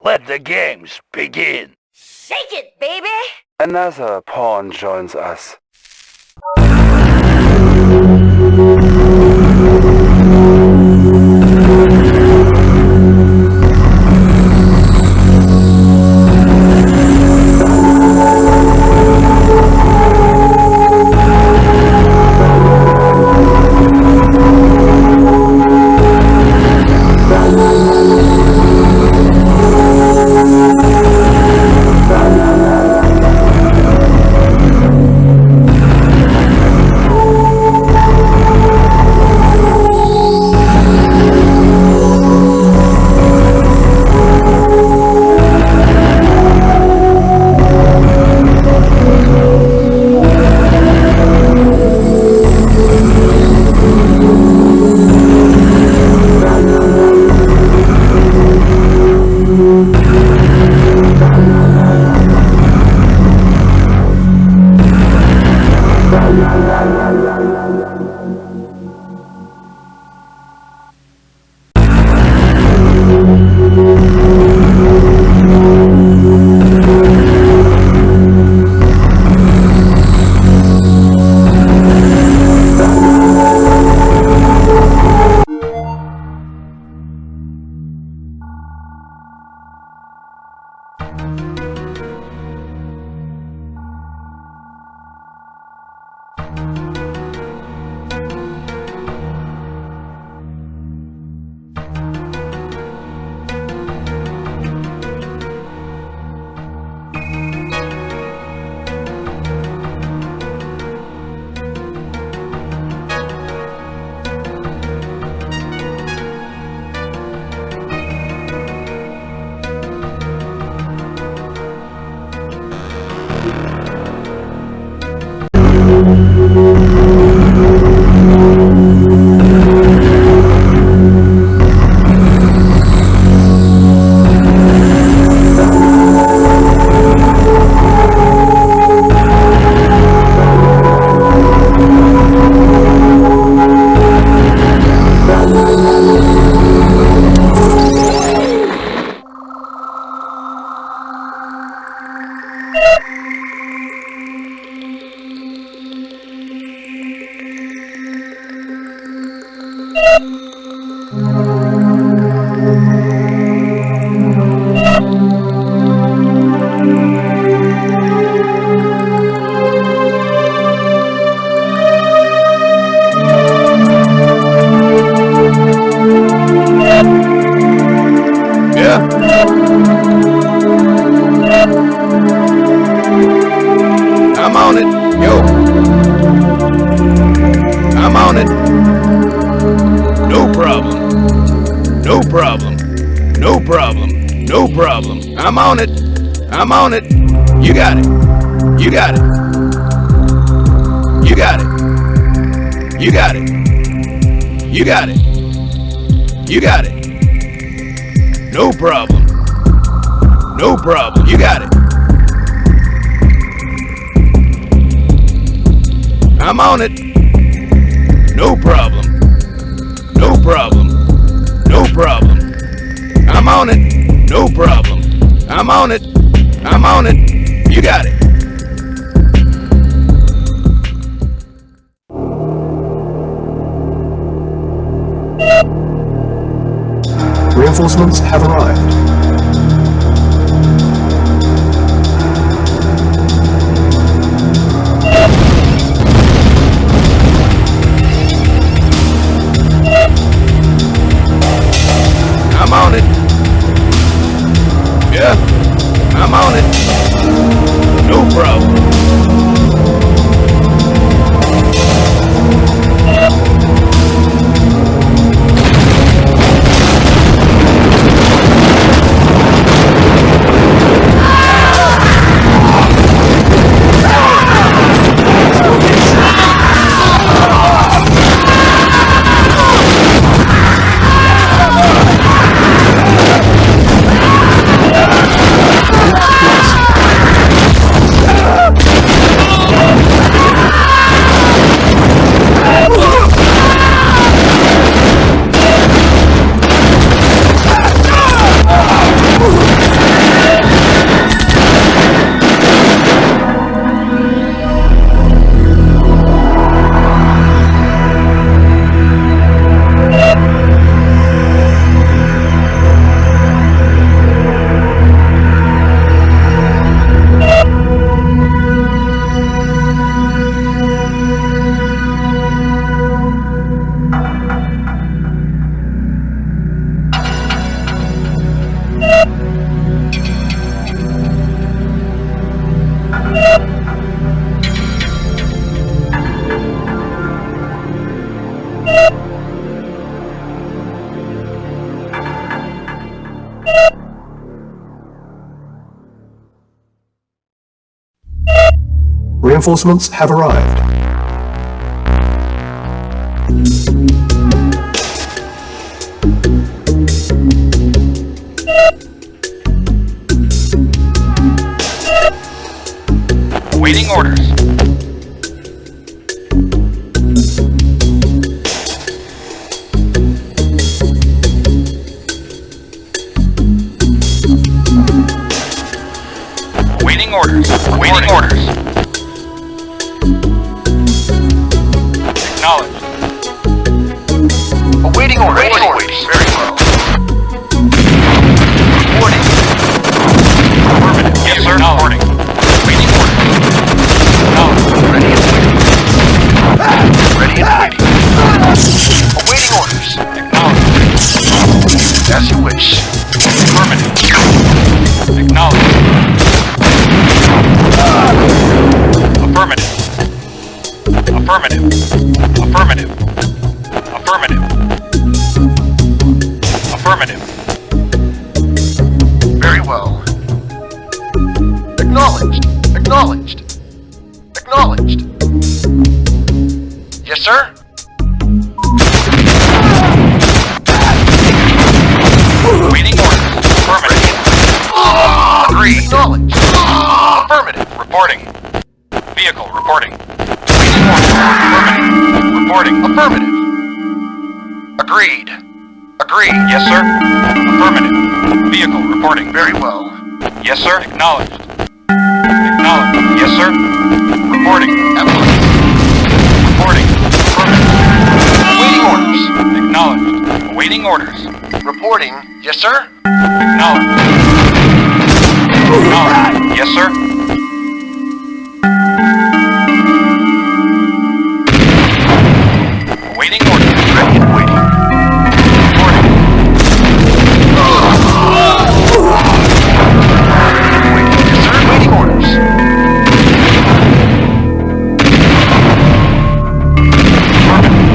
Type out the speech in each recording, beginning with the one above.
Let the games begin. Shake it, baby! Another pawn joins us. I'm on it. Yo. I'm on it. No problem. No problem. No problem. No problem. I'm on it. I'm on it. You got it. You got it. You got it. You got it. You got it. You got it. No problem. No problem. You got it. I'm on it. No problem. No problem. No problem. I'm on it. No problem. I'm on it. I'm on it. You got it. Reinforcements have arrived. I'm on it. Yeah, I'm on it. No problem. Reinforcements have arrived. Awaiting orders. Awaiting orders. Awaiting orders. Acknowledged. Awaiting orders. Awaiting orders. Very well. Reporting. Affirmative. Yes, sir. Reporting. Awaiting orders. Acknowledged. Ready and waiting. Ready and waiting. Awaiting orders. Acknowledged. As you wish. Affirmative. Acknowledged. Affirmative. Affirmative. Affirmative. Affirmative. Affirmative. Very well. Acknowledged. Acknowledged. Acknowledged. Yes, sir? Waiting orders. Affirmative. Agreed. Acknowledged. Affirmative. Reporting. Vehicle reporting. Waiting orders. Affirmative. Reporting. Affirmative. Agreed. Agreed. Yes, sir. Affirmative. Vehicle reporting. Very well. Yes, sir. Acknowledged. Acknowledged. Yes, sir. Reporting. Affirmative. Reporting. Affirmative. Awaiting orders. Acknowledged. Awaiting orders. Reporting. Yes, sir. Acknowledged. Acknowledged. Yes, sir. Awaiting orders. Ready and waiting. Reporting. Waiting. Yes, sir. Waiting orders. Affirmative.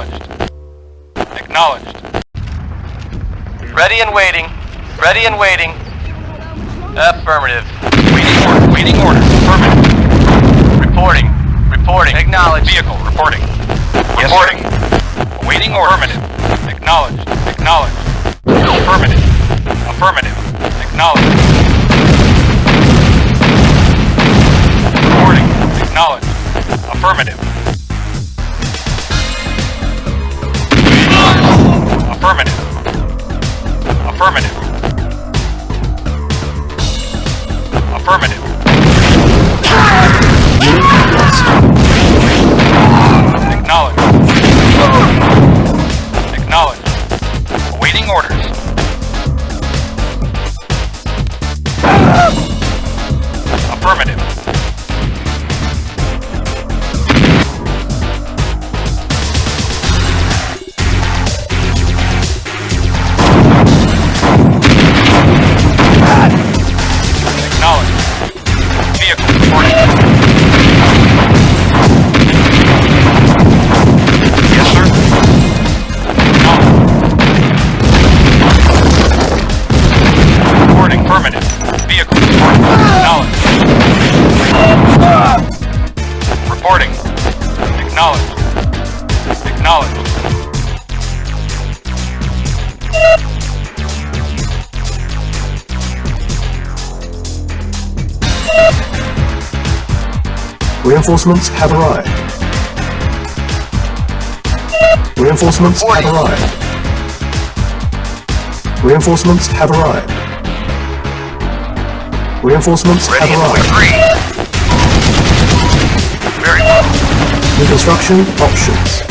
Acknowledged. Acknowledged. Ready and waiting. Ready and waiting. Affirmative. Waiting order. Affirmative. Reporting. Reporting. Acknowledged. Vehicle reporting. Yes, Reporting. sir. Awaiting order. Affirmative. Acknowledged. Acknowledged. Affirmative. Affirmative. Acknowledged. Reporting. Acknowledged. Affirmative. Affirmative. Affirmative. Affirmative. Acknowledged. Acknowledged. Awaiting orders. Affirmative. Acknowledged. Vehicle reporting. Yes, sir. Acknowledged. Reporting. Affirmative. Vehicle reporting. Acknowledged. Reporting. Acknowledged. Acknowledged. Reinforcements have arrived. Reinforcements have arrived. Reinforcements have arrived. Reinforcements have Ready and arrived. agreed. Very well. New construction options.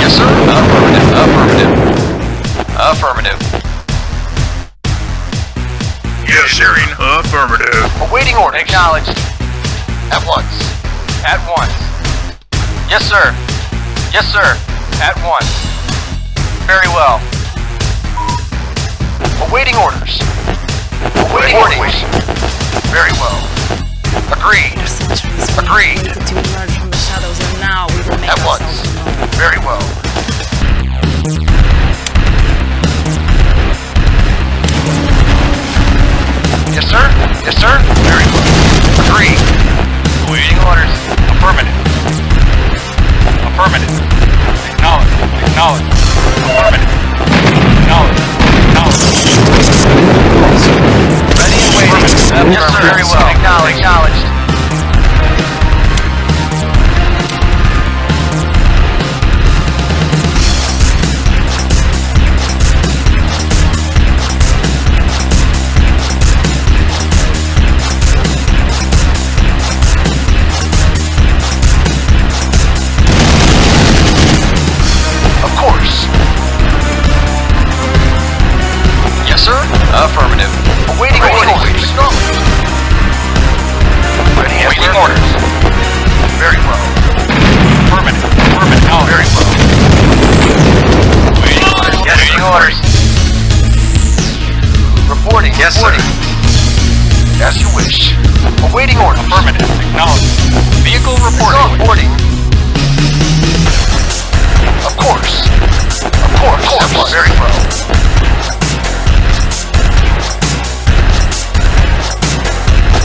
Yes, sir. Affirmative. Affirmative. Affirmative. Yes, sir. Affirmative. Awaiting order. Acknowledged. At once. At once. Yes, sir. Yes, sir. At once. Very well. Awaiting orders. Awaiting orders. Very well. Agreed. Agreed. To emerge from the shadows, and now we will make At once. ourselves known. Very well. Yes, sir. Yes, sir. Very well. Agreed. Awaiting orders. Affirmative. Affirmative. Acknowledged. Acknowledged. Affirmative. Acknowledged. Acknowledged. Ready and waiting. Yes, sir. Very well. Acknowledged. Acknowledged. Of course. Yes, sir. Affirmative. Awaiting orders. Acknowledged. Ready and Awaiting orders. Very well. Affirmative. Affirmative. Acknowledged. Very well. Awaiting orders. Yes, Awaiting orders. Reporting. Yes, reporting. As you wish. Awaiting orders. Affirmative. Acknowledged. Vehicle reporting. Reporting. Of course. Of course. Of course. Very well.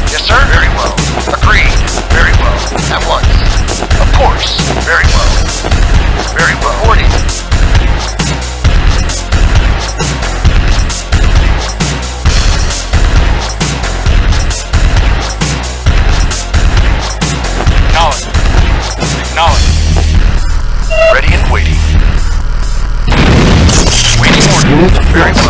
Yes, sir. Very well. Agreed. Very well. At once. Of course. Very well. Very well. Reporting. Acknowledged. Acknowledged. Ready and waiting. Waiting order. Unit Very lost.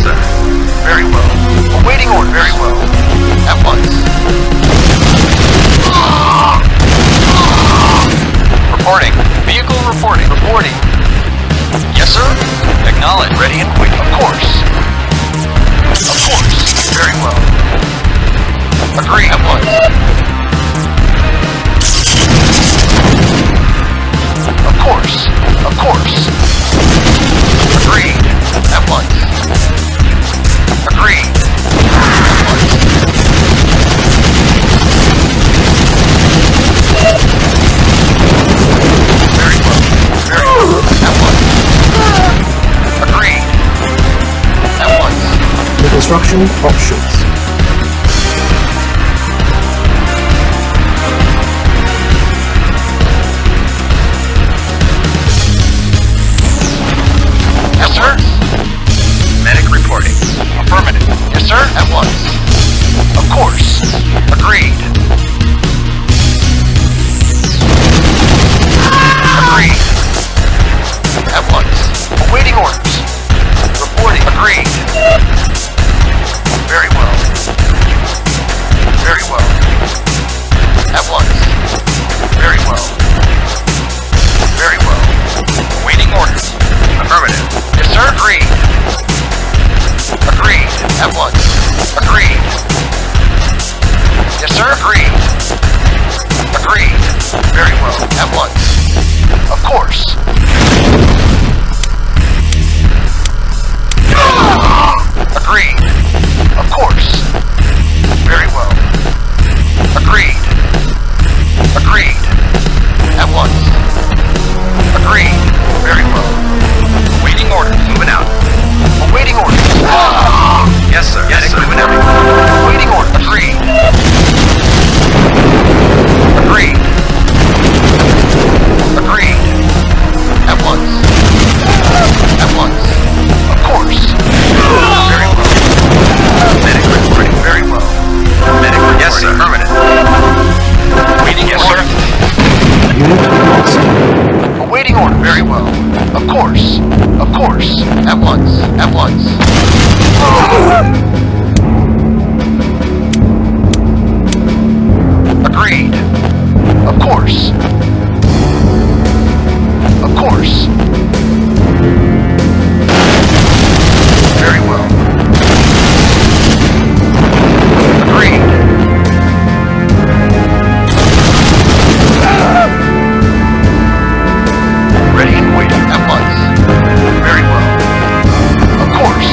sir. Very well. Awaiting order. Very well. At once. Reporting. Vehicle reporting. Reporting. Yes, sir. Acknowledge. Ready and quick. Of course. Of course. Very well. Agree. At once. Of course. Of course. Agreed. At once. Agreed. At once. Very well. Very well. At once. Agreed. At once. Reconstruction options. Yes, sir. Medic reporting. Affirmative. Yes, sir. At once. Of course. Agreed. Agreed. At once. Awaiting orders. Reporting. Agreed. Very well. Very well. At once. Very well. Very well. Awaiting orders. Affirmative. Yes, sir. Agreed. Agreed. At once. Agreed. Yes, sir. Agreed. Agreed. Very well. At once. Of course. Agreed. Of course. Very well. Agreed. Agreed. At once. Agreed. Very well. Waiting orders. Moving out. Awaiting orders. Yes, sir. Yes, sir. Moving out. Waiting orders. Agreed. Agreed. Agreed. At once. At once. Of course. Very well. Medic reporting. Very well. Medic reporting. Yes, sir. Affirmative. Waiting order. Unit lost. Awaiting order. Very well. Of course. Of course. At once. At once. Agreed. Of course. Of course. Very well. Agreed. Ready and waiting at once. Very well. Of course.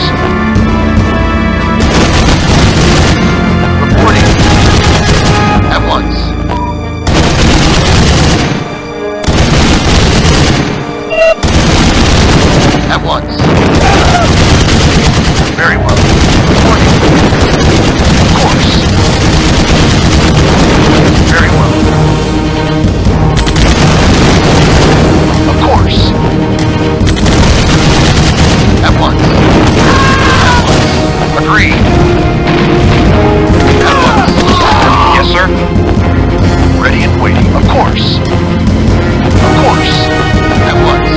Reporting. At once. At once. Very well. Reporting. Of course. Very well. Of course. At once. At once. Agreed. At once. Yes, sir. Ready and waiting. Of course. Of course. At once.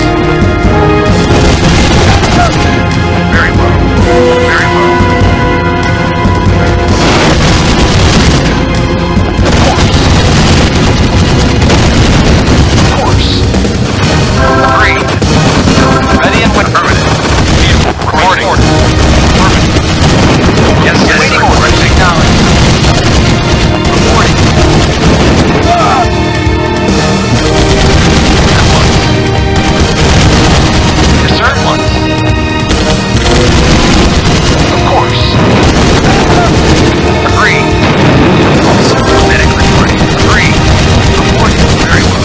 Very well. Very well. Of course. Of course. Agreed. Ready and when permanent. Reporting. Affirmative. Yes, yes. Waiting orders. Acknowledged. Reporting. At once. Yes, sir. At once. Of course. Agreed. Medic reporting. Agreed. Reporting. Very well.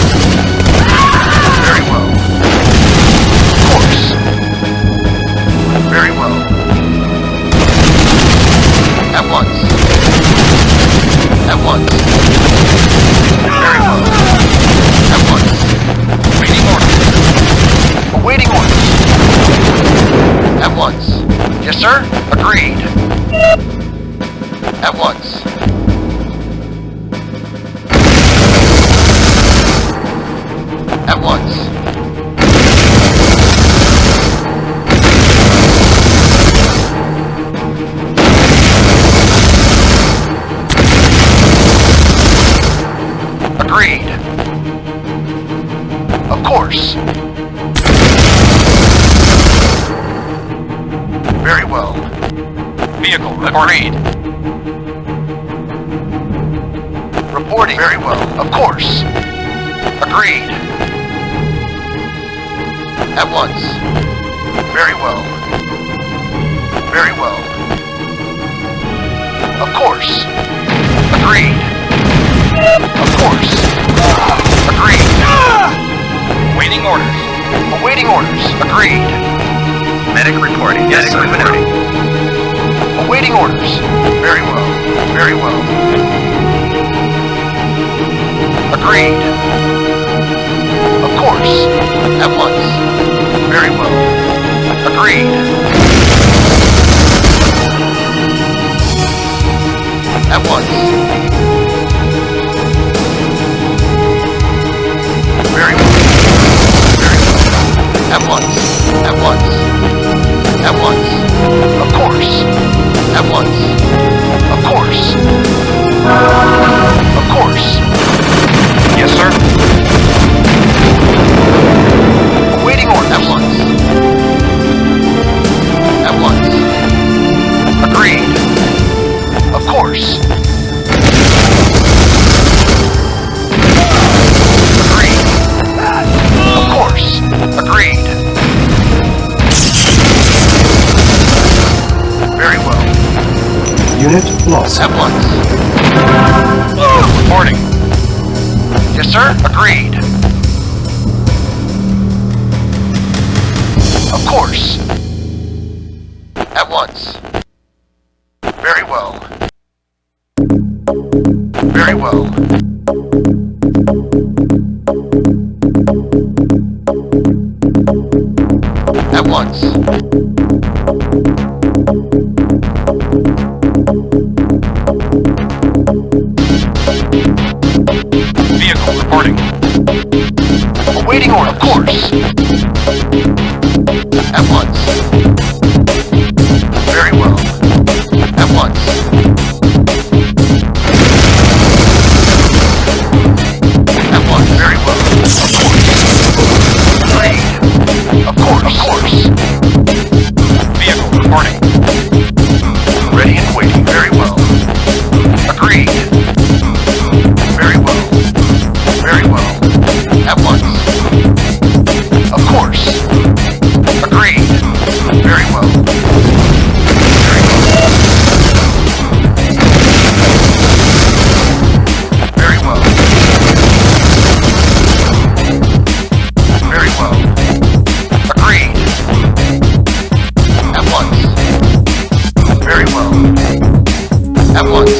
Very well. Of course. Very well. At once. At once. Very well. At once. Waiting orders. Awaiting orders. At once. Yes, sir. Agreed. At once. At once. Vehicle reporting. Reporting. Very well. Of course. Agreed. At once. Very well. Very well. Of course. Agreed. Of course. Agreed. Waiting orders. Awaiting orders. Agreed. Medic reporting. Yes, sir. Reporting. Awaiting orders. Very well. Very well. Agreed. Of course. At once. Very well. Agreed. At once. Very well. Very well. At once. At once. At once. Of course. At once. Of course. Of course. Yes, sir. Awaiting order. At once. At once. Agreed. Of course. Agreed. Of course. Agreed. Very well. Unit lost. At once. Reporting. Yes, sir. Agreed. Of course. At once. Very well. Very well. At once. Vehicle reporting. Awaiting order. Of course. At once. Very well. At once. At once. Very well. Of course. Agreed. Of course. Of course. Vehicle reporting. Ready and waiting. Very well. Agreed. Very well. Very well. At once. Of course. Agreed. Very well. Very well. Very well. Very well. Agreed. At once. Very well. At once.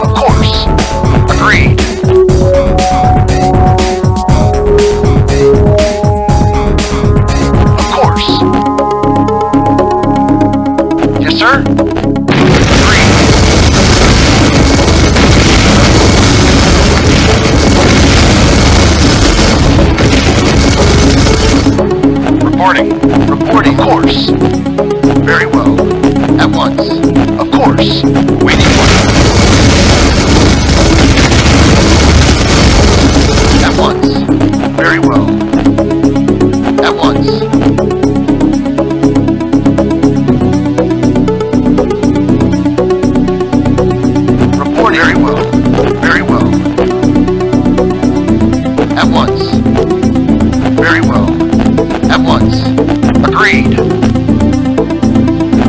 Of course. Agreed. Of course. Yes, sir. Agreed. Reporting. Reporting. Of course. Very well. At once. Of course. Waiting order. At once. Very well. At once. Report. Very well. Very well. At once. Very well. At once. Agreed.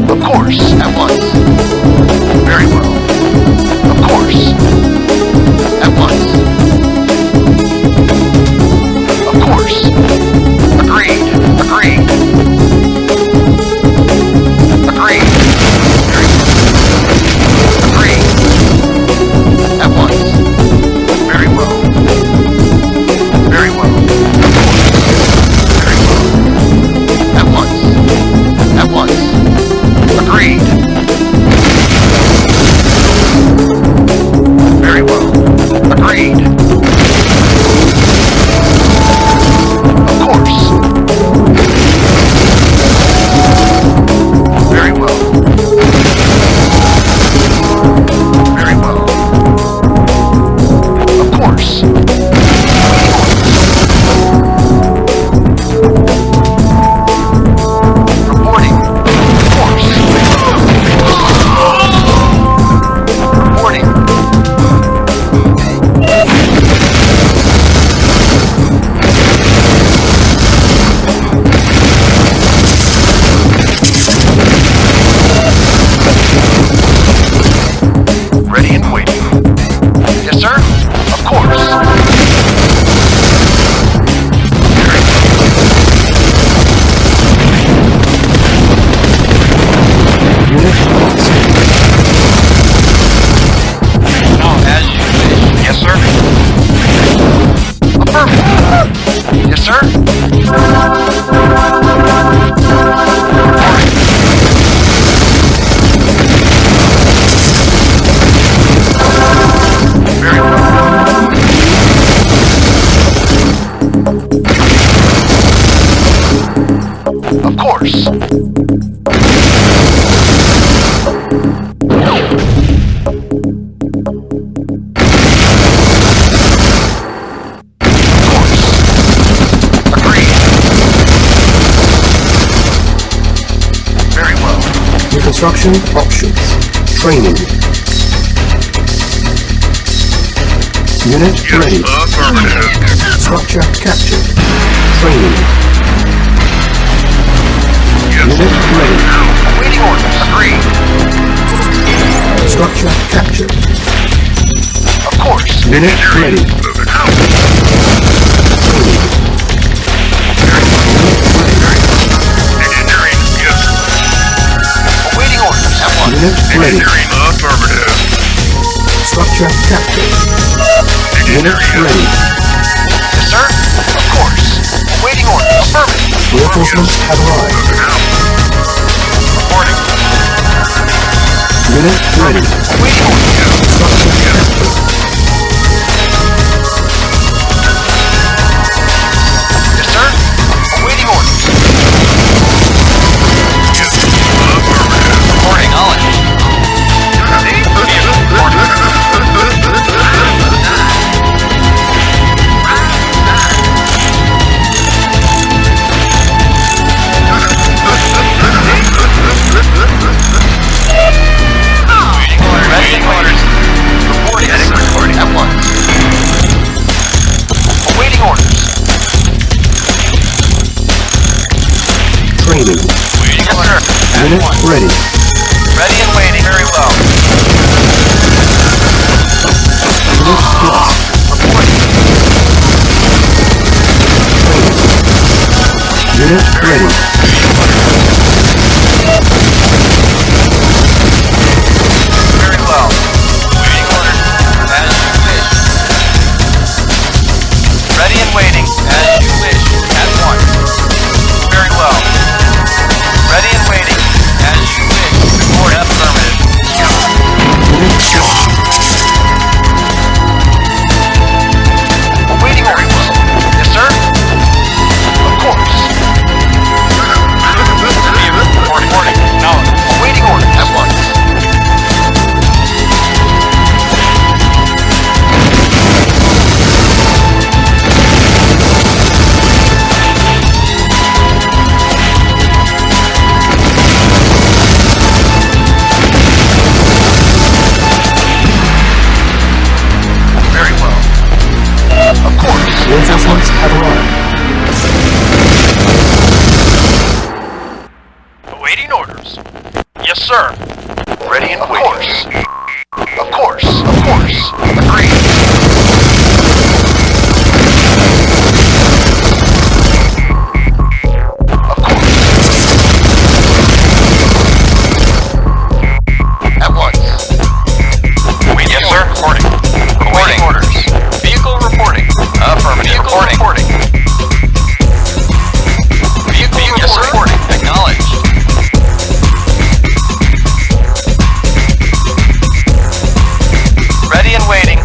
Of course. At once. Very well. Of course. At once. Of course. Agreed. Agreed. Agreed. Very well. Agreed. At once. Very well. Very well. Of course. Very well. At once. Of course. Reconstruction options. Training. Unit ready. Affirmative. Structure captured. Training. Unit ready. Waiting orders. Agreed. Structure captured. Of course. Unit ready. Moving out. Training. Engineering. Yes. Awaiting orders. At once. Unit ready. Engineering. Affirmative. Structure captured. Unit ready. Yes, sir. Of course. Awaiting orders. Affirmative. Reinforcements have arrived. Moving out. Reporting. Unit ready. Awaiting orders. Structure captured. Yes, sir. Awaiting orders. Yes. Affirmative. Reporting. Knowledge. Awaiting orders. Reporting. Reporting. At once. Awaiting orders. Training. Waiting orders. At Unit once. ready. Ready and waiting. Very well. Unit lost. Reporting. Training. Unit ready. Very well. Waiting orders. As you wish. Ready and waiting. As you wish. At once. Very well. Ready and waiting. As you wish. Report. Affirmative. Unit lost. Awaiting orders. Yes, sir. Of course. Reporting. Now. Awaiting orders. At once. Very well. Of course. Reinforcements have arrived. Awaiting orders. Yes, sir. Ready and waiting. Of course. Of course. Agreed. Of course. At once. Yes, sir. Reporting. Awaiting orders. Vehicle reporting. Affirmative. Reporting. Vehicle yes, sir. Reporting. Acknowledged. Ready and waiting.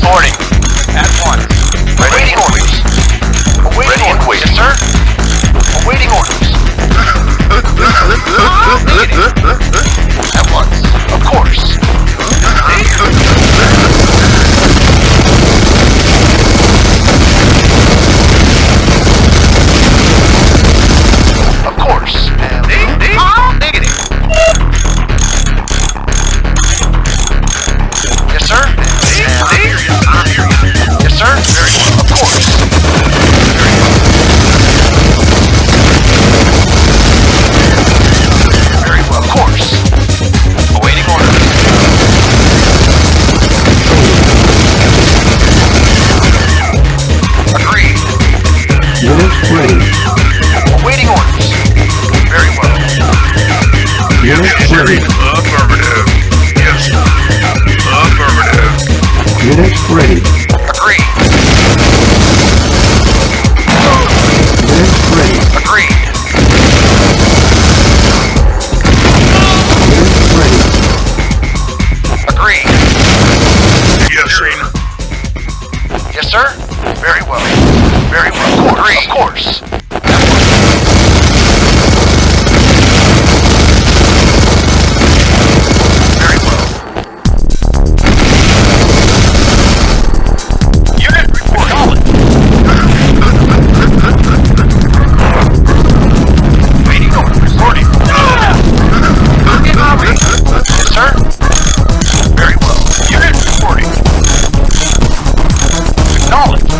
Reporting. At once. Awaiting orders. Awaiting orders. Yes, sir. Awaiting orders. At once. Of course. Of course. Negative. Yes, sir. Yes, sir. Very well. Of course. Very well. Of course. Awaiting orders. Agreed. Unit ready. Awaiting orders. Very well. Unit ready. Affirmative. Yes. Affirmative. Unit ready. Agreed. Unit ready. Agreed. Unit ready. Agreed. Yes, sir. Yes, sir. Very well. Very well. Agreed. Of course. Very well. Unit report. Waiting order. Reporting. Yes, sir. Very well. Unit reporting. Acknowledged.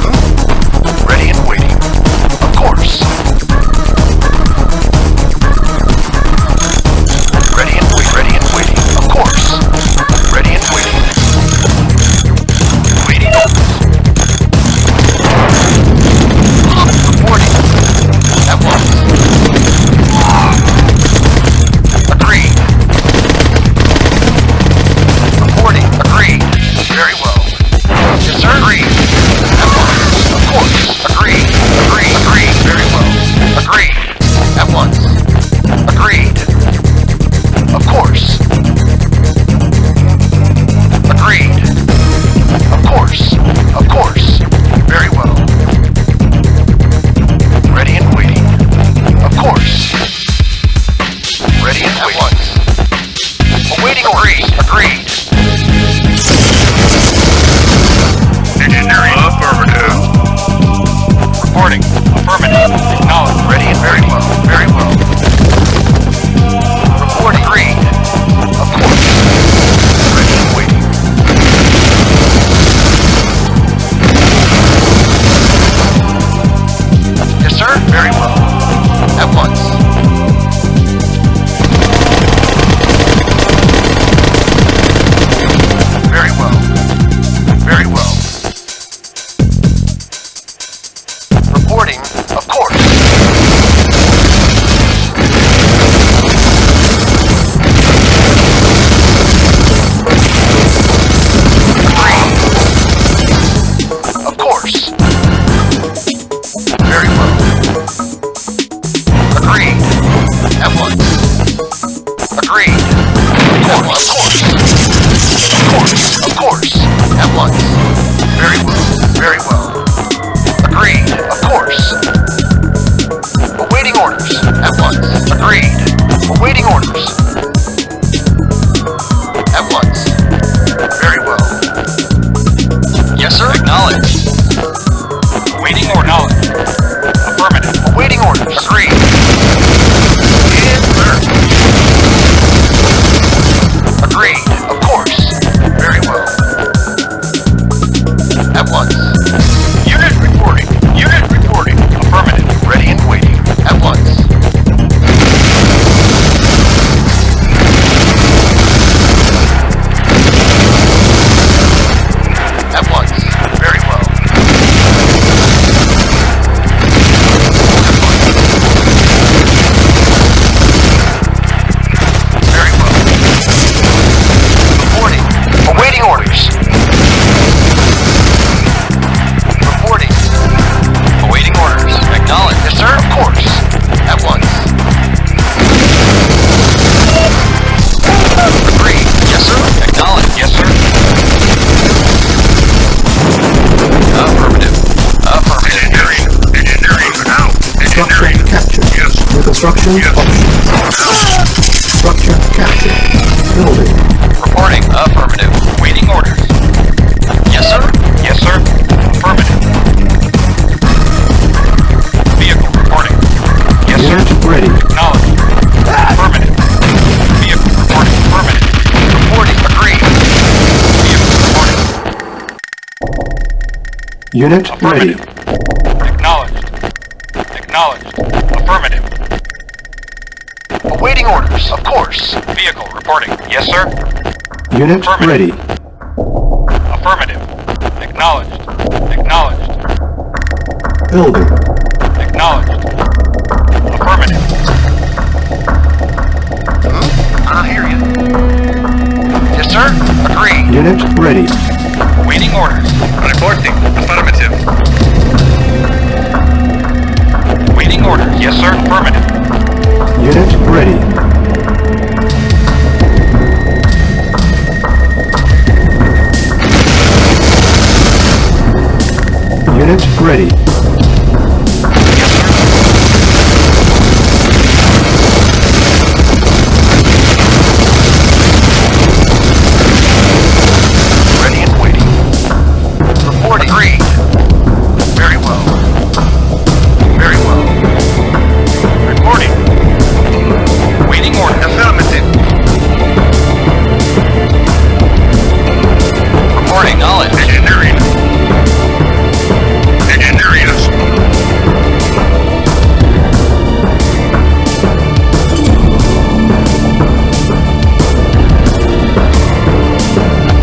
Ready and waiting. Of course. Ready and wait. Ready and waiting. Of course. Ready and waiting. Waiting. Reporting. At once. Agreed. Reporting. Agreed. Very well. Yes, sir. Agreed. At once. Of course. Agreed. Agreed. Agreed. Very well. Agreed. At once. Agreed. Of course. Agreed. Of course. Of course. Very well. Ready and waiting. Of course. Ready and at once. Awaiting orders. Agreed. Engineering. Affirmative. Reporting. Affirmative. Acknowledged. Ready and very well. Very well. Reporting. Agreed. Of course. Ready and waiting. Yes, sir. Very well. At once. Very well. Very well. Reporting, of course. Agreed. Of course. Very well. Agreed. At once. Agreed. Of course. Of course. Of course. At once. Very well. Very well. Agreed. Of course. Awaiting orders. At once. Agreed. Awaiting orders. At once. Very well. Yes, sir. Acknowledged. Awaiting or knowledge. Affirmative. Awaiting orders. Agreed. Yes, sir. Agreed. Of course. Very well. At once. Unit reporting. Unit reporting. Affirmative. Ready and waiting. At once. At once. Very well. Very well. Reporting. Awaiting orders. Construction options. Structure captured. Building. Reporting. Affirmative. Waiting orders. Yes, sir. Yes, sir. Affirmative. Vehicle reporting. Yes, sir. Unit ready. Acknowledged. Affirmative. Vehicle reporting. Affirmative. Reporting. Agreed. Vehicle reporting. Unit ready. Affirmative. Acknowledged. Acknowledged. Affirmative. Awaiting orders, of course. Vehicle reporting. Yes, sir. Unit Affirmative. ready. Affirmative. Acknowledged. Acknowledged. Building. Acknowledged. Affirmative. I hear you. Yes, sir. Agreed. Unit ready. Waiting orders. Reporting. Affirmative. Waiting orders. Yes, sir. Affirmative. Unit ready. Unit ready. Yes, sir. Ready and waiting. Reporting. Agreed. Very well. Very well. Reporting. Waiting order. Affirmative. Reporting. Knowledge. Engineering. Engineering.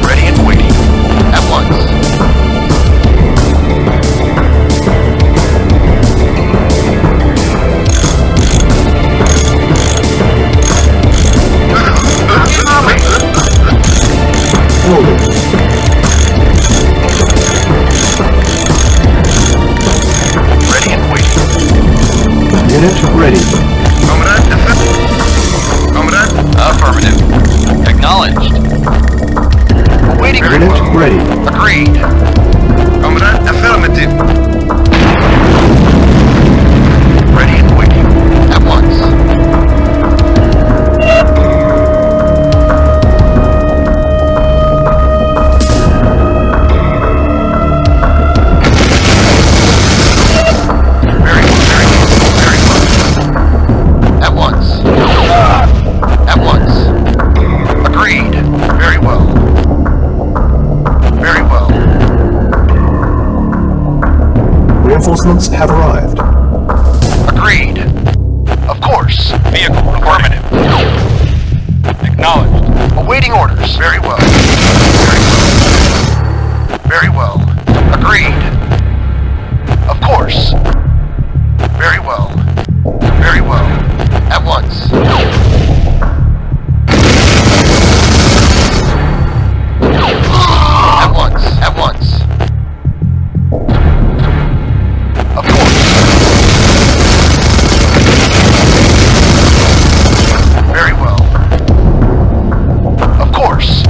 Ready and waiting. At once. Building. Ready and waiting. Unit ready. Affirmative. Acknowledged. Awaiting Unit report. ready. Agreed. Affirmative. Ready and waiting. At once. Very well, very well, very well. At once. At once. Agreed. Very well. Very well. Reinforcements have arrived. Agreed. Of course. Vehicle affirmative. Acknowledged. Awaiting orders. Very well. Very well. Very well. Agreed. Of course. Very well. Very well. At once. At once. At once. Of course. Very well. Of course.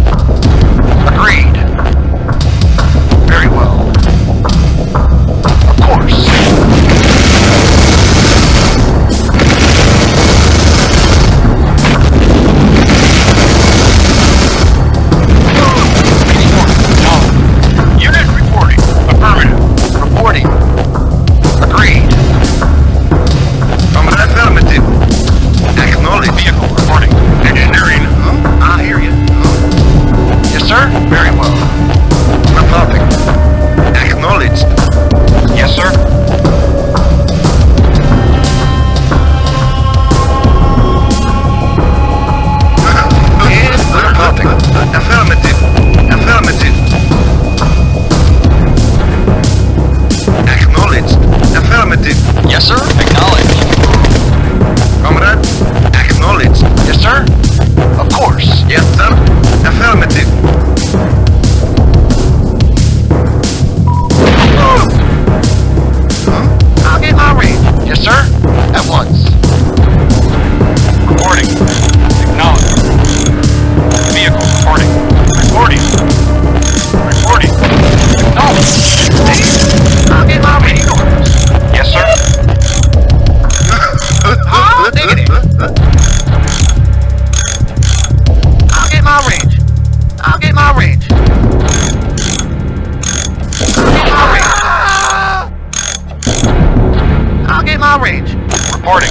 my range. Reporting.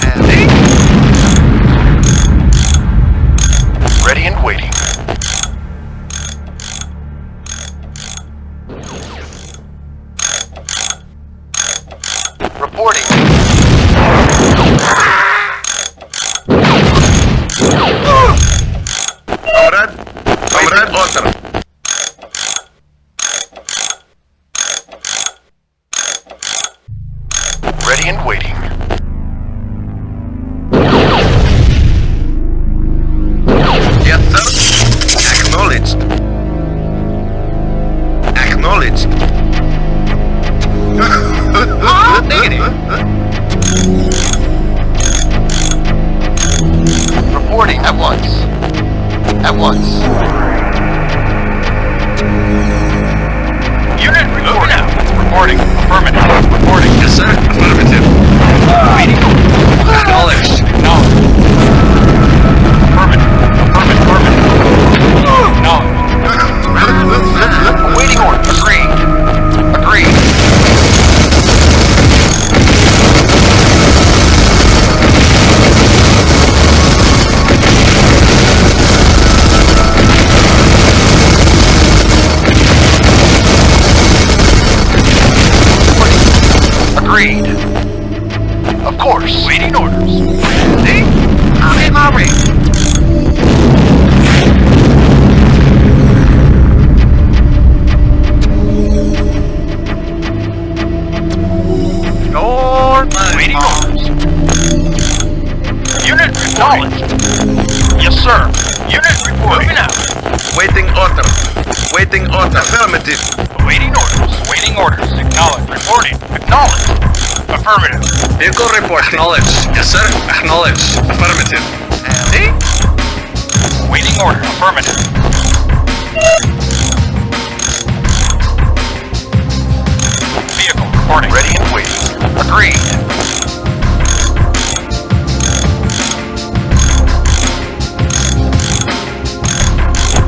Andy? Ready and waiting. Reporting. Comrade order. Ready and waiting. Yes, sir. Acknowledged. Acknowledged. Negative. Reporting at once. At once. Unit moving out. Reporting. Affirmative. Reporting. Yes, sir. Affirmative. Waiting. Acknowledged. Acknowledged. Affirmative. Affirmative. Acknowledged. Awaiting order. Agreed. Agreed. Agreed. Of course. Waiting orders. See? I'm in my ring. Waiting orders. Unit acknowledged. Yes, sir. Unit reporting. Moving out. Waiting order. Waiting order. Affirmative. Waiting orders. Waiting orders. Acknowledged. Reporting. Acknowledged. Affirmative. Vehicle report. Acknowledged. Yes, sir. Acknowledged. Affirmative. Andy? Waiting order. Affirmative. Vehicle reporting. Ready and waiting. Agreed.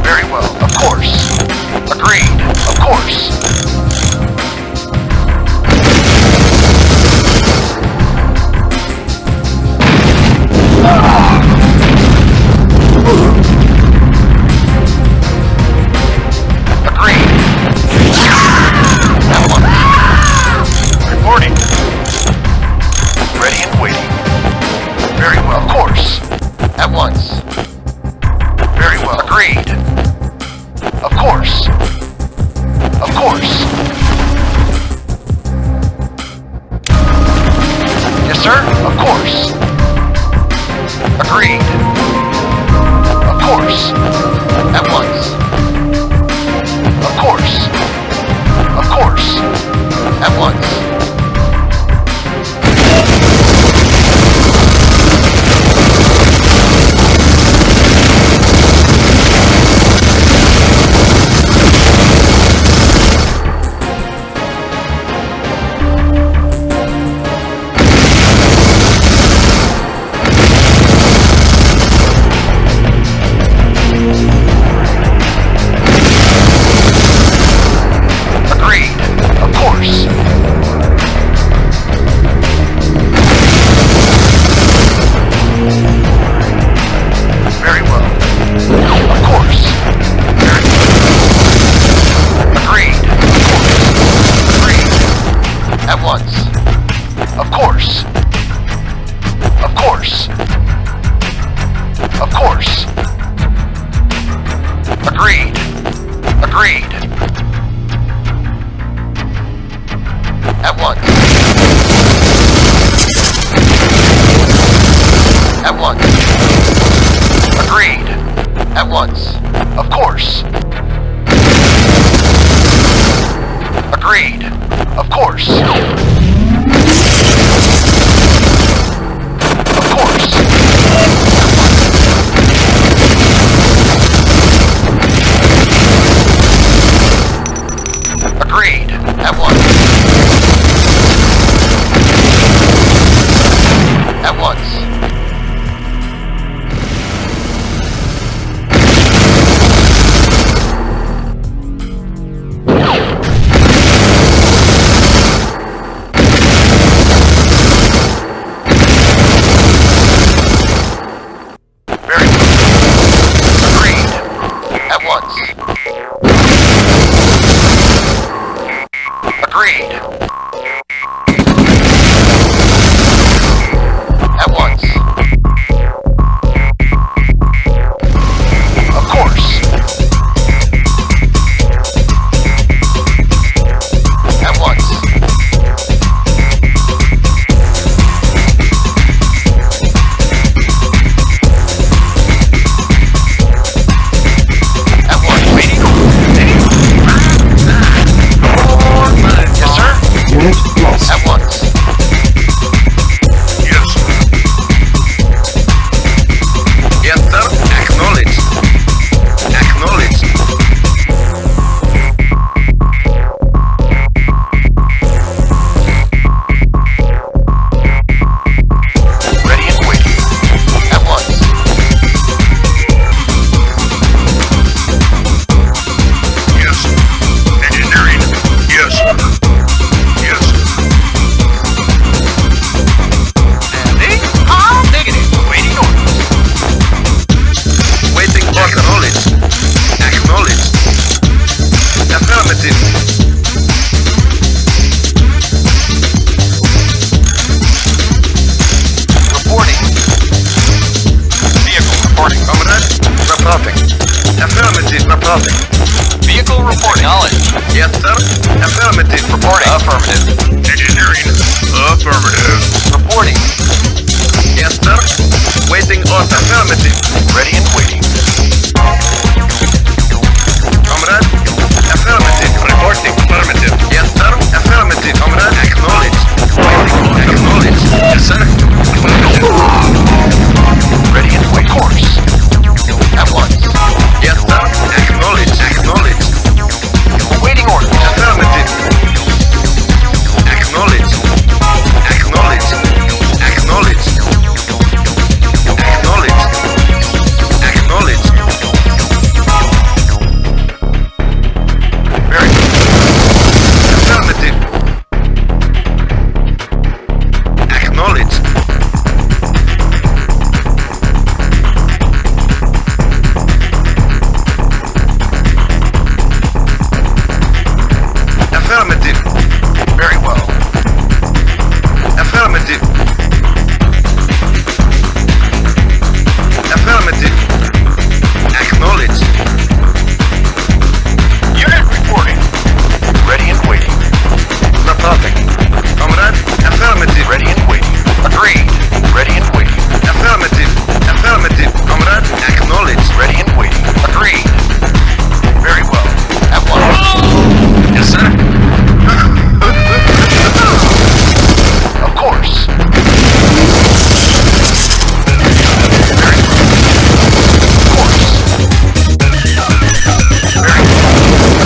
Very well. Of course. Agreed. Of course. Agreed. That one. Reporting. Ready and waiting. Very well. Of course. At once. Very well. Agreed. Of course. Of course. Yes, sir. Of course. Agreed. Of course. At once. Of course. Of course. At once. Agreed. Of course. Very well. Of course. Very well. Agreed. Of course. Agreed. At once. Of course. Of course. Of course. Agreed. Agreed. At once. At once. Agreed. At once. Of course. Agreed. Of course. Of course. Agreed. At once. At once. Yes, sir. Affirmative. Reporting. Affirmative. Engineering. Affirmative. Reporting. Yes, sir. Waiting on affirmative. Ready and waiting. Comrade. Affirmative. Reporting. Affirmative. Yes, sir. Affirmative. Comrade. Acknowledge. Waiting. Acknowledge. Yes, sir. Affirmative. Ready and waiting. Of course. At once. Yes, sir. Acknowledge. Acknowledge. Waiting order. Affirmative. Acknowledge. Acknowledge. Acknowledge. Acknowledge. Acknowledge. Very good. Affirmative. Acknowledge. Affirmative. Very well. Affirmative. Affirmative. Acknowledge. Unit reporting. Ready and waiting. Reporting. Comrade. Affirmative. Ready and waiting. Agreed. Ready and waiting. Affirmative. Affirmative. Comrade. Acknowledge. Ready and waiting. Agreed. Very well. At once. Yes, sir. Of course. Very good. Of course. Very good.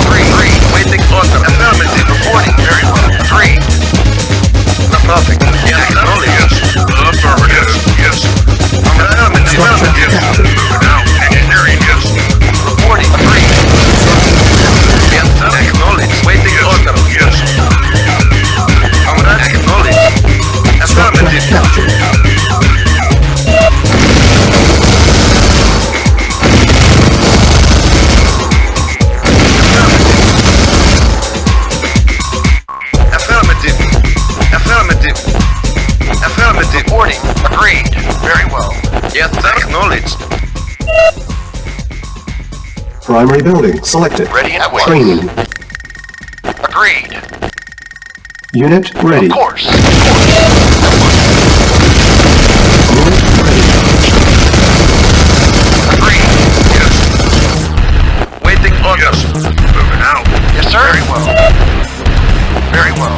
Agreed. Waiting order. Affirmative. Reporting. Very well. Agreed. Nothing. Yes, acknowledge. Yes. Affirmative. Yes. Affirmative. Affirmative. Now, engineering. Yes. Reporting. Agreed. Yes, sir. Acknowledge. Waiting order. Yes. Comrade. Acknowledge. Affirmative. Captured. Affirmative. Affirmative. Affirmative. Reporting. Agreed. Very well. Yes, sir. Acknowledged. Primary building selected. Ready and waiting. Training. Agreed. Unit ready. Of course. Unit ready. Agreed. Yes. Waiting order. Yes. Moving out. Yes, sir. Very well. Very well.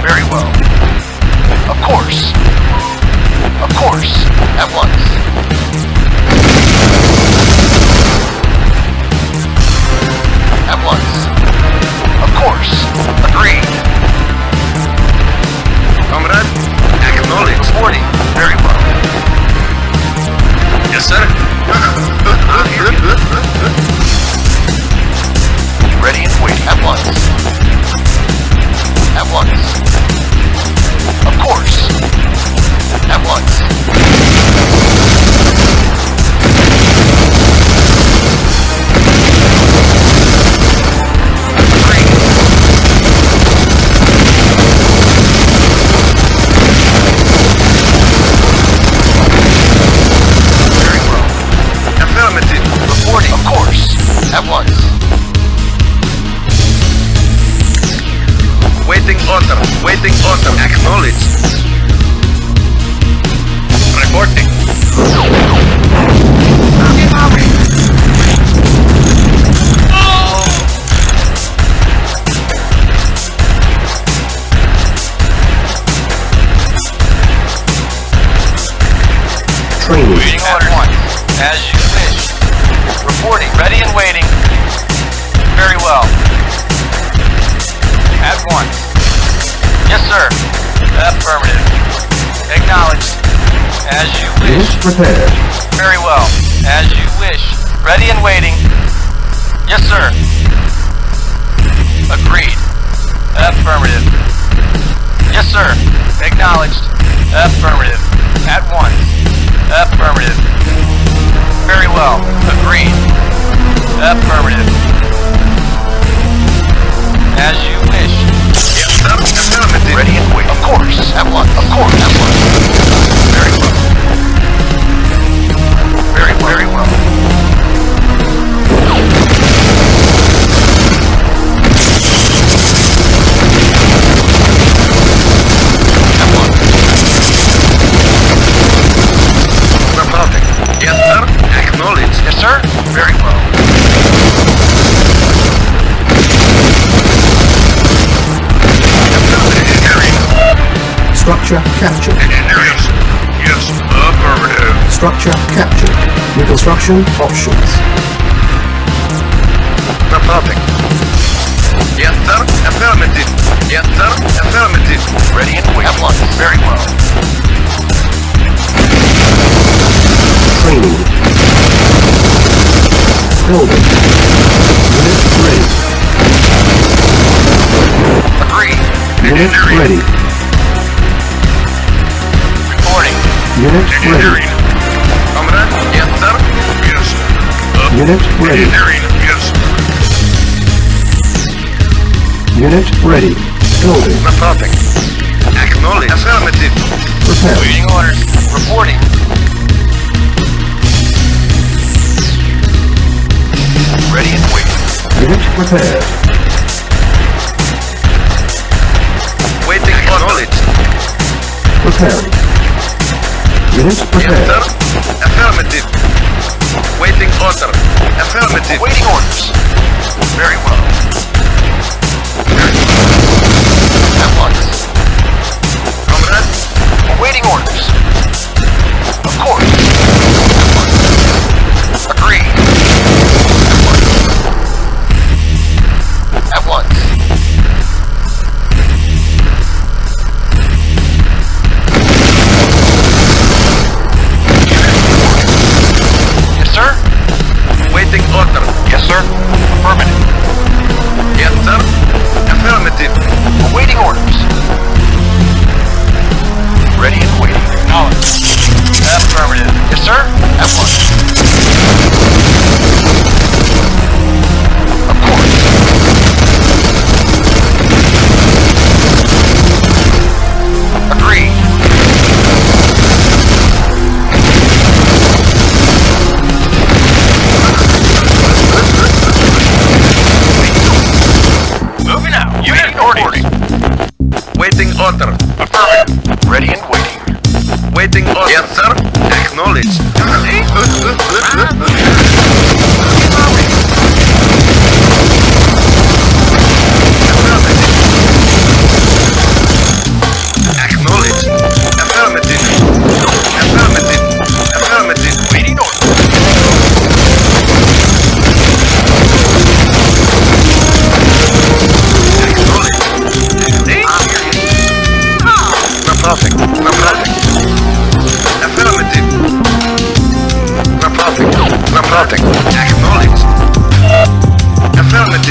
Very well. Of course. Of course. At once. At once. Of course. Agreed. Comrade. Acknowledge. Reporting. Very well. Yes, sir. Ready and waiting. At once. At once. Of course. At once. Agreed. Very well. Affirmative. Reporting. Of course. At once. Waiting order. Waiting order. Acknowledge. Reporting. Training. Waiting order. As you wish. Reporting. Ready and waiting. Very well. At once. Yes, sir. Affirmative. Acknowledged. As you wish. Unit prepared. Very well. As you wish. Ready and waiting. Yes, sir. Agreed. Affirmative. Yes, sir. Acknowledged. Affirmative. At once. Affirmative. Very well. Agreed. Affirmative. As you wish. Yes, sir. Affirmative. Ready and waiting. Of course. At once. Of course. At once. Very well. Very well. Very well. Structure captured. Engineering. Yes, affirmative. Structure captured. Reconstruction options. Reporting. Yes, sir. Affirmative. Yes, sir. Affirmative. Ready and waiting. At once. Very well. Training. Building. Unit ready. Agree. Unit ready. Reporting. Unit ready. Engineering. Commandant. Yes, sir. Yes. Unit ready. Engineering. Yes. Unit ready. Building. Reporting. Acknowledge. Affirmative. Prepare. Waiting orders. Reporting. Ready and waiting. Unit prepared. Waiting. Acknowledged. Preparing. Unit Yes, prepared. sir. Affirmative. Waiting order. Affirmative. Waiting orders. Very well. Very well. At once. Comrade. Awaiting orders. Of course. At once. Agree. At once. Yes, sir. Waiting order. Yes, sir. Affirmative. Yes, sir. Affirmative. Awaiting orders. Ready and waiting. Acknowledged. Affirmative. Yes, sir. At once. Of course. Agreed. Moving out. Unit reporting. Waiting order. Affirmative. Ready and waiting. Waiting order. Yes, sir. Acknowledged. Acknowledged. Affirmative. Affirmative. Affirmative. Waiting order. Acknowledged. Reporting. Reporting. Affirmative. Reporting. Reporting. Acknowledged. Affirmative.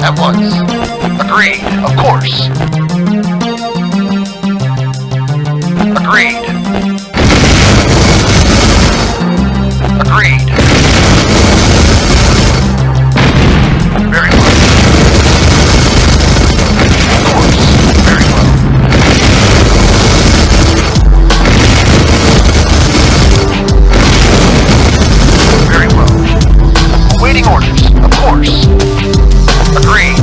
At once. Agreed. Of course. Agreed. Agreed. Very well. Of course. Very well. Very well. Awaiting orders. Of course. Agreed.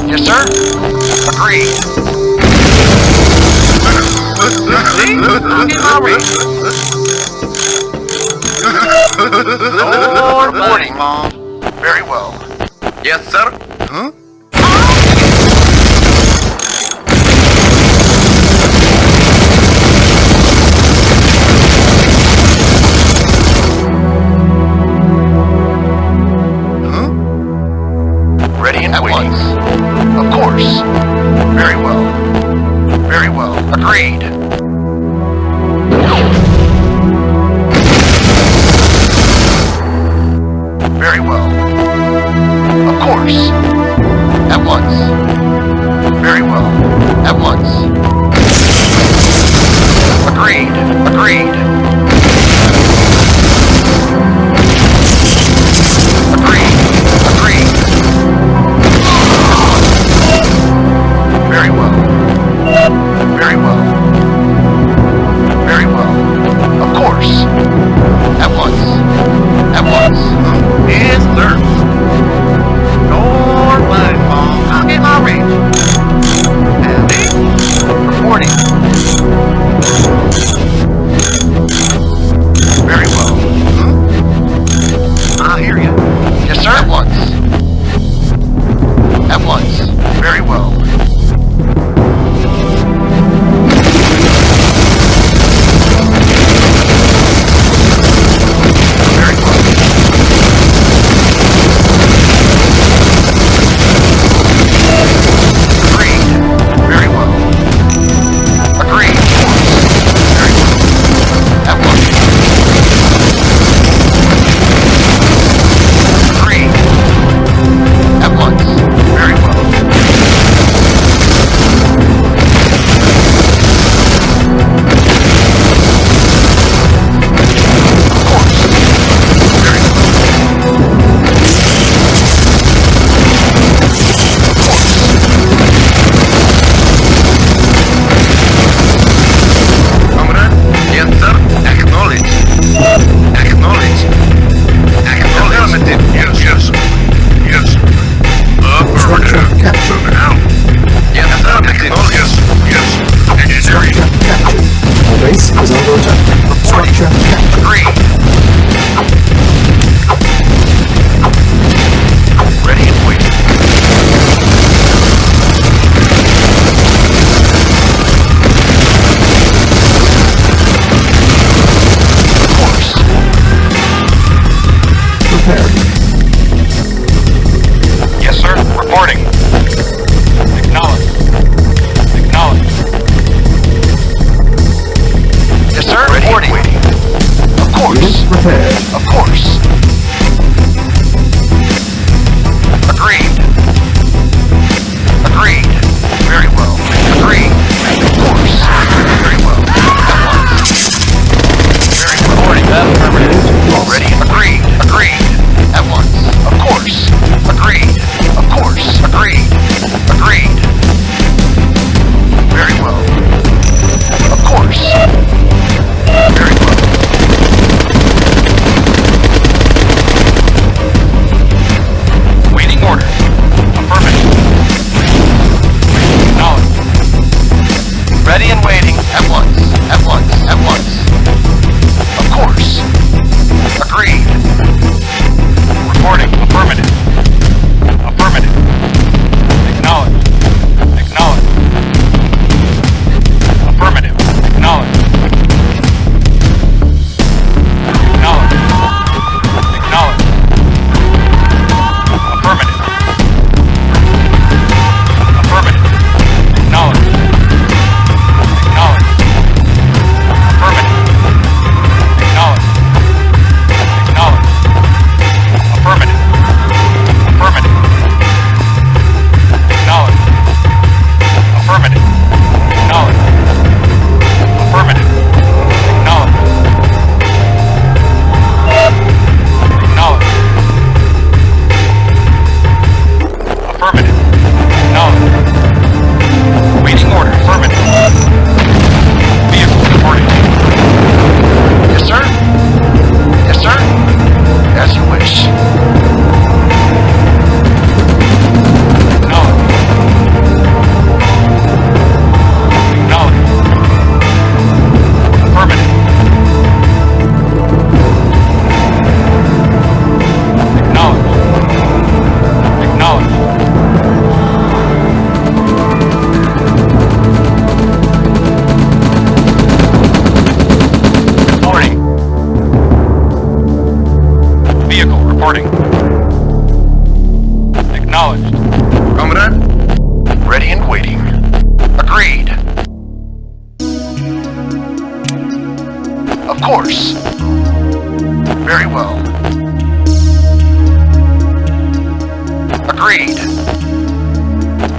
Yes, sir. Agreed. See? Agreed. No reporting, Mom. Very well. Yes, sir. Huh? Ready and waiting. Once. Of course. Very well. Very well. Agreed. Very well. Of course. At once. Very well. At once. Agreed. Agreed. Agreed. Agreed. Very well. Very well.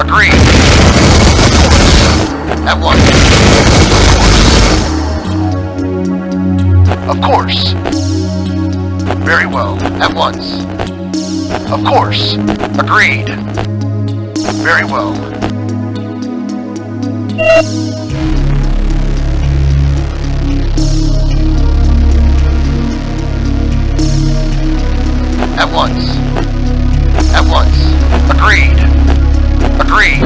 Agreed. At once. Of course. Very well. At once. Of course. Agreed. Very well. At once. At once. Agreed. Agreed.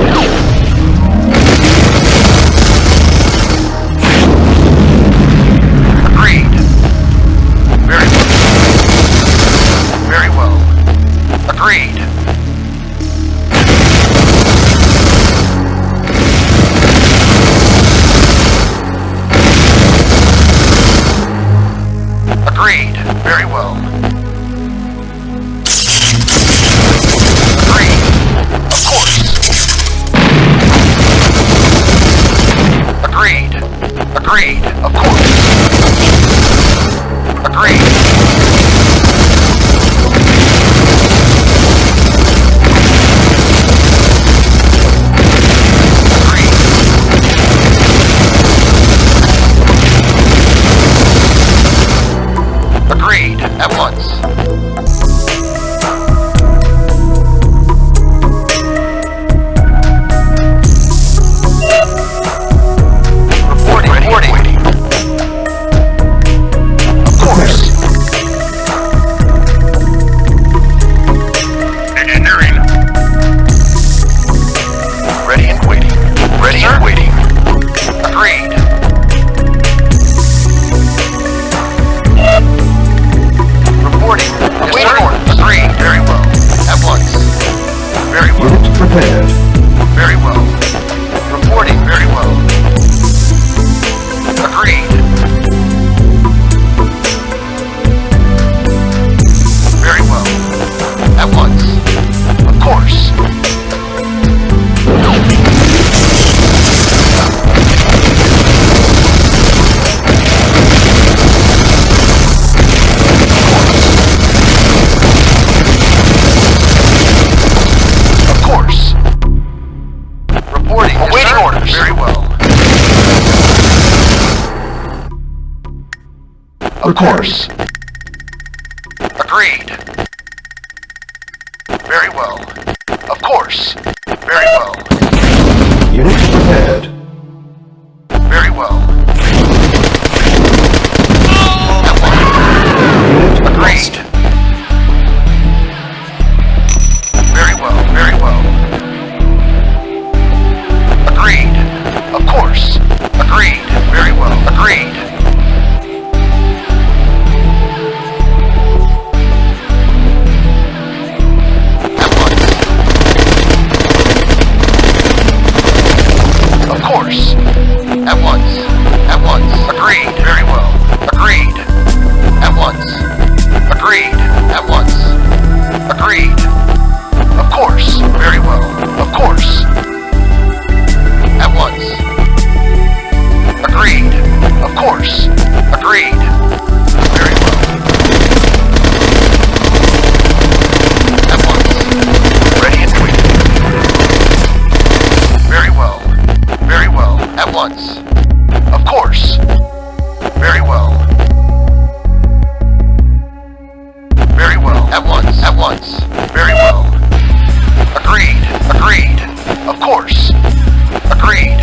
Agreed. Very well. Very well. Agreed. Agreed. Very well. Agreed. Of course. Agreed. Agreed. Of course. Agreed. Agreed. At once. Reporting. Of course. Engineering. Ready and waiting. Ready and waiting. Agreed. Reporting. Waiting order. Agreed. Very well. At once. Very well. Unit prepared. Very well. Reporting. Very well. Agreed. Very well. At once. Of course. Of course. Reporting. Awaiting orders. Very well. Of course. Agreed. Very well. Of course. Very well. Unit prepared. Very well. At once. Unit Agreed. Very well. Very well. Agreed. Of course. Agreed. Very well. Agreed. At once. Of course. At once. At once. Agreed. Very well. Agreed. At once. Agreed. At once. Agreed. Of course. Very well. Of course. At once. Agreed. Of course. Agreed. Very well. At once. Ready and waiting. Very well. Very well. At once. Of course. Very well. Very well. At once. At once. Very well. Agreed. Agreed. Of course. Agreed.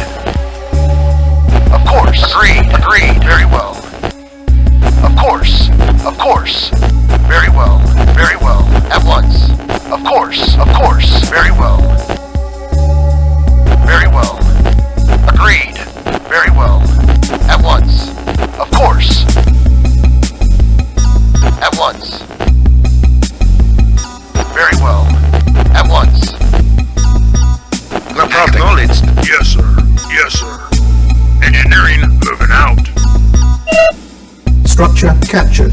Of course. Agreed. Agreed. Very well. Of course. Of course. Very well. Very well. At once. Of course. Of course. Very well. Very well. Agreed. Very well. At once. Of course. At once. Very well. At once. Acknowledged. Yes, sir. Yes, sir. Engineering moving out. Structure captured.